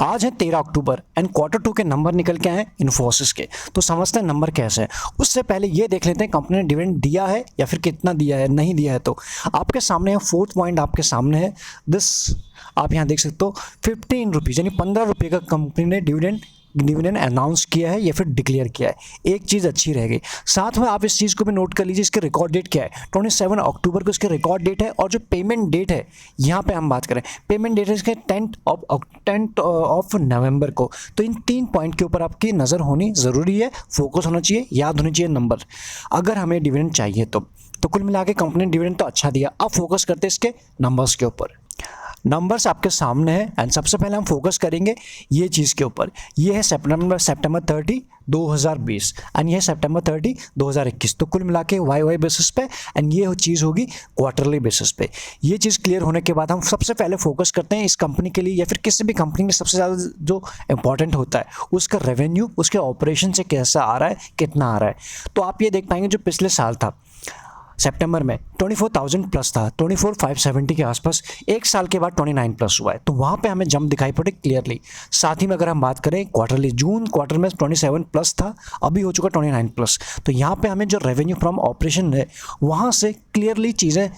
आज है 13 October and Q2 के नंबर निकल के आए हैं इन्फोसिस के। तो समझते हैं नंबर कैसे है। उससे पहले ये देख लेते हैं कंपनी ने डिविडेंड दिया है या फिर कितना दिया है, नहीं दिया है। तो आपके सामने है, फोर्थ पॉइंट आपके सामने है दिस, आप यहाँ देख सकते हो 15 रुपीज़ यानी 15 रुपये का कंपनी ने डिविडेंड अनाउंस किया है या फिर डिक्लेयर किया है। एक चीज़ अच्छी रहेगी, साथ में आप इस चीज़ को भी नोट कर लीजिए, इसके रिकॉर्ड डेट क्या है, 27 अक्टूबर को इसके रिकॉर्ड डेट है। और जो पेमेंट डेट है, यहाँ पे हम बात करें, पेमेंट डेट है इसके 10th ऑफ नवंबर को। तो इन 3 पॉइंट के ऊपर आपकी नज़र होनी ज़रूरी है, फोकस होना चाहिए, याद होनी चाहिए नंबर, अगर हमें डिविडेंड चाहिए तो कुल मिला के कंपनी ने डिविडेंड तो अच्छा दिया। अब फोकस करते हैं इसके नंबर्स के ऊपर। नंबर्स आपके सामने हैं एंड सबसे पहले हम फोकस करेंगे ये चीज़ के ऊपर। ये है सितंबर 30, 2020 एंड ये है सितंबर 30, 2021। तो कुल मिला के वाई बेसिस पे एंड ये चीज़ होगी क्वार्टरली बेसिस पे। ये चीज़ क्लियर होने के बाद हम सबसे पहले फोकस करते हैं इस कंपनी के लिए या फिर किसी भी कंपनी में सबसे ज़्यादा जो इंपॉर्टेंट होता है उसका रेवेन्यू, उसके ऑपरेशन से कैसा आ रहा है, कितना आ रहा है। तो आप ये देख पाएंगे जो पिछले साल था सितंबर में 24,000 प्लस था, 24,570 के आसपास। एक साल के बाद 29 प्लस हुआ है, तो वहाँ पे हमें जंप दिखाई पड़े क्लियरली। साथ ही में अगर हम बात करें क्वार्टरली, जून क्वार्टर में 27 प्लस था, अभी हो चुका 29 प्लस। तो यहाँ पे हमें जो रेवेन्यू फ्रॉम ऑपरेशन है वहाँ से क्लियरली चीज़ें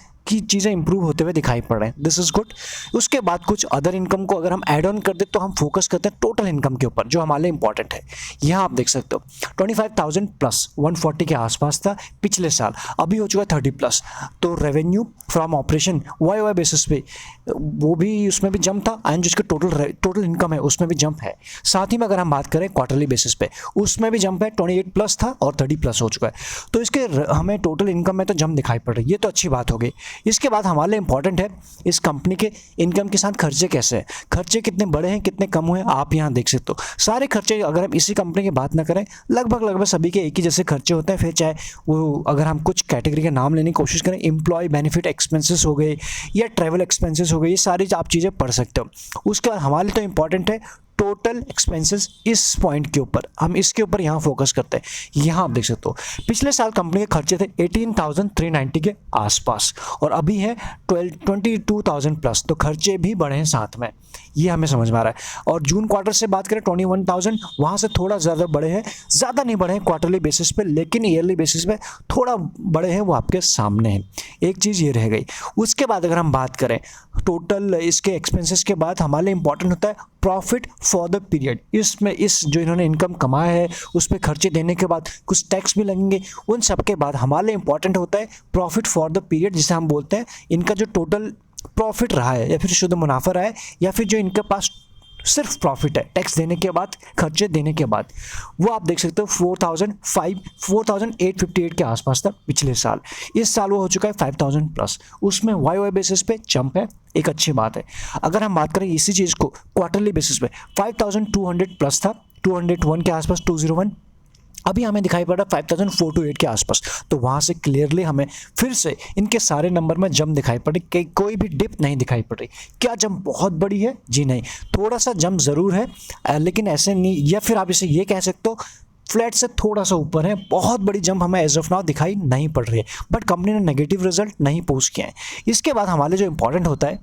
इंप्रूव होते हुए दिखाई पड़ रहे हैं। This is good. उसके बाद कुछ अदर इनकम को अगर हम ऐड ऑन कर दे तो हम फोकस करते हैं टोटल इनकम के ऊपर, जो हमारे लिए इंपॉर्टेंट है। यहाँ आप देख सकते हो 25,000 प्लस 140 के आसपास था पिछले साल, अभी हो चुका 30 प्लस। तो revenue from operation Y basis पे वो भी, उसमें भी जंप था एंड जिसके टोटल इनकम है उसमें भी जंप है। साथ ही में अगर हम बात करें क्वार्टरली बेसिस पे, उसमें भी जंप है, 28 प्लस था और 30 प्लस हो चुका है। तो इसके हमें टोटल इनकम में तो जंप दिखाई पड़ रही है, ये तो अच्छी बात हो गई। इसके बाद हमारे लिए इंपॉर्टेंट है इस कंपनी के इनकम के साथ खर्चे कैसे हैं, खर्चे कितने बढ़े हैं, कितने कम हुए, आप यहाँ देख सकते हो। सारे खर्चे अगर हम इसी कंपनी की बात ना करें, लगभग सभी के एक ही जैसे खर्चे होते हैं। फिर चाहे वो अगर हम कुछ कैटेगरी के नाम लेने की कोशिश करें, एम्प्लॉय बेनिफिट एक्सपेंसेस हो गए या ट्रैवल एक्सपेंसेस हो गए, ये सारी आप चीज़ें पढ़ सकते हो। उसके बाद हमारे लिए तो इंपॉर्टेंट है टोटल एक्सपेंसेस। इस पॉइंट के ऊपर हम इसके ऊपर यहाँ फोकस करते हैं। यहाँ आप देख सकते हो पिछले साल कंपनी के खर्चे थे 18,390 के आसपास और अभी है 22,000 प्लस। तो खर्चे भी बढ़े हैं साथ में, ये हमें समझ में आ रहा है। और जून क्वार्टर से बात करें 21,000, वहाँ से थोड़ा ज़्यादा बढ़े हैं, ज़्यादा नहीं बढ़े हैं क्वार्टरली बेसिस पे, लेकिन ईयरली बेसिस पे थोड़ा बढ़े हैं, वो आपके सामने है। एक चीज़ ये रह गई। उसके बाद अगर हम बात करें टोटल इसके एक्सपेंसेस के बाद, हमारे लिए इंपॉर्टेंट होता है प्रॉफिट फॉर द पीरियड। इसमें इस जो इन्होंने इनकम कमाया है उस पर खर्चे देने के बाद कुछ टैक्स भी लगेंगे, उन सब के बाद हमारे लिए इंपॉर्टेंट होता है प्रॉफिट फॉर द पीरियड, जिसे हम बोलते हैं इनका जो टोटल प्रॉफिट रहा है या फिर शुद्ध मुनाफा रहा है या फिर जो इनके पास सिर्फ प्रॉफिट है टैक्स देने के बाद, खर्चे देने के बाद। वो आप देख सकते हो 4,858 के आसपास था पिछले साल। इस साल वो हो चुका है 5,000 प्लस। उसमें वाई बेसिस पे जंप है, एक अच्छी बात है। अगर हम बात करें इसी चीज़ को क्वार्टरली बेसिस पे, 5,200 प्लस था, 201 के आसपास, 201, अभी हमें दिखाई पड़ रहा है 5,428 के आसपास। तो वहाँ से क्लियरली हमें फिर से इनके सारे नंबर में जंप दिखाई पड़ रही, कोई भी डिप नहीं दिखाई पड़ रही। क्या जंप बहुत बड़ी है? जी नहीं, थोड़ा सा जंप ज़रूर है, लेकिन ऐसे नहीं, या फिर आप इसे ये कह सकते हो फ्लैट से थोड़ा सा ऊपर है। बहुत बड़ी जंप हमें एज ऑफ नाउ दिखाई नहीं पड़ रही है, बट कंपनी ने नेगेटिव रिजल्ट नहीं पोस्ट किए हैं। इसके बाद हमारे जो इंपॉर्टेंट होता है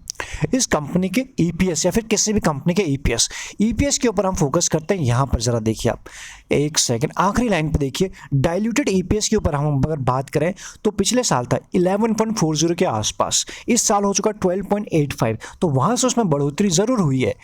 इस कंपनी के ईपीएस या फिर किसी भी कंपनी के ईपीएस के ऊपर हम फोकस करते हैं। यहाँ पर ज़रा देखिए आप, एक सेकंड, आखिरी लाइन पे देखिए, डाइल्यूटेड ईपीएस के ऊपर हम अगर बात करें तो पिछले साल था 11.40 के आसपास, इस साल हो चुका 12.85। तो वहाँ से उसमें बढ़ोतरी ज़रूर हुई है।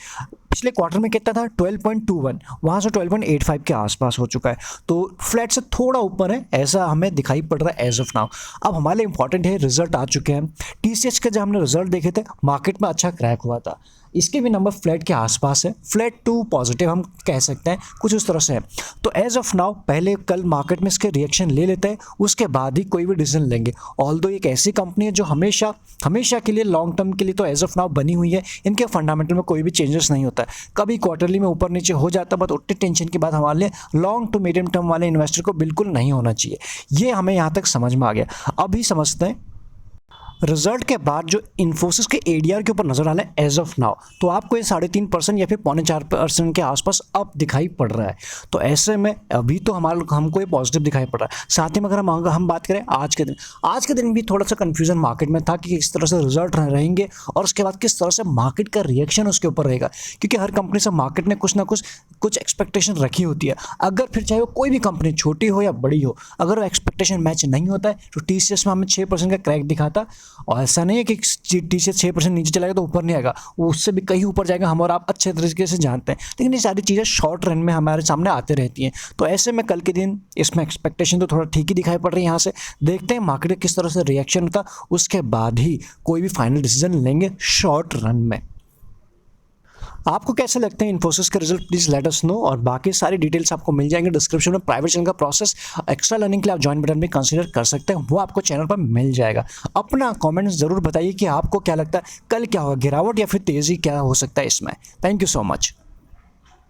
पिछले क्वार्टर में कितना था? 12.21, वहाँ से 12.85 के आसपास हो चुका है। तो फ्लैट से थोड़ा ऊपर है, ऐसा हमें दिखाई पड़ रहा है एज ऑफ नाउ। अब हमारे लिए इंपॉर्टेंट है, रिजल्ट आ चुके हैं। टीसीएस के जब हमने रिजल्ट देखे थे मार्केट में अच्छा क्रैक हुआ था, इसके भी नंबर फ्लैट के आसपास है, फ्लैट टू पॉजिटिव हम कह सकते हैं, कुछ उस तरह से है। तो एज ऑफ नाउ पहले कल मार्केट में इसके रिएक्शन ले लेते हैं, उसके बाद ही कोई भी डिसीजन लेंगे। ऑल्दो एक ऐसी कंपनी है जो हमेशा के लिए लॉन्ग टर्म के लिए तो एज ऑफ नाउ बनी हुई है, इनके फंडामेंटल में कोई भी चेंजेस नहीं होता है। कभी क्वार्टरली में ऊपर नीचे हो जाता है, बट उतनी टेंशन की बात हमारे लिए लॉन्ग टू मीडियम टर्म वाले इन्वेस्टर को बिल्कुल नहीं होना चाहिए। ये हमें यहाँ तक समझ में आ गया। अभी समझते हैं रिजल्ट के बाद जो इन्फोसिस के एडीआर के ऊपर नजर आ रहा है एज ऑफ नाउ, तो आपको ये 3.5% या फिर 4.25% के आसपास अप दिखाई पड़ रहा है। तो ऐसे में अभी तो हमको ये पॉजिटिव दिखाई पड़ रहा है। साथ ही में अगर हम बात करें आज के दिन भी थोड़ा सा कंफ्यूजन मार्केट में था कि किस तरह से रिजल्ट रहेंगे और उसके बाद किस तरह से मार्केट का रिएक्शन उसके ऊपर रहेगा, क्योंकि हर कंपनी से मार्केट ने कुछ ना कुछ एक्सपेक्टेशन रखी होती है। अगर फिर चाहे वो कोई भी कंपनी छोटी हो या बड़ी हो, अगर वो एक्सपेक्टेशन मैच नहीं होता है तो टीसीएस में हमें 6% का क्रैक दिखाता, और ऐसा नहीं है कि टीसीएस 6% नीचे चला गया तो ऊपर नहीं आएगा, वो उससे भी कहीं ऊपर जाएगा, हम और आप अच्छे तरीके से जानते हैं। लेकिन ये सारी चीज़ें शॉर्ट रन में हमारे सामने आते रहती हैं। तो ऐसे में कल के दिन इसमें एक्सपेक्टेशन तो थोड़ा ठीक ही दिखाई पड़ रही है। यहाँ से देखते हैं मार्केट का किस तरह से रिएक्शन होता, उसके बाद ही कोई भी फाइनल डिसीजन लेंगे शॉर्ट रन में। आपको कैसे लगते हैं इन्फोसिस के result, please let us know. और बाकी सारी डिटेल्स आपको मिल जाएंगे डिस्क्रिप्शन में। प्राइवेट चैनल का प्रोसेस एक्स्ट्रा लर्निंग के लिए आप ज्वाइन बटन भी कंसीडर कर सकते हैं, वो आपको चैनल पर मिल जाएगा। अपना कमेंट्स जरूर बताइए कि आपको क्या लगता है कल क्या होगा, गिरावट या फिर तेजी क्या हो सकता है इसमें। Thank you so much.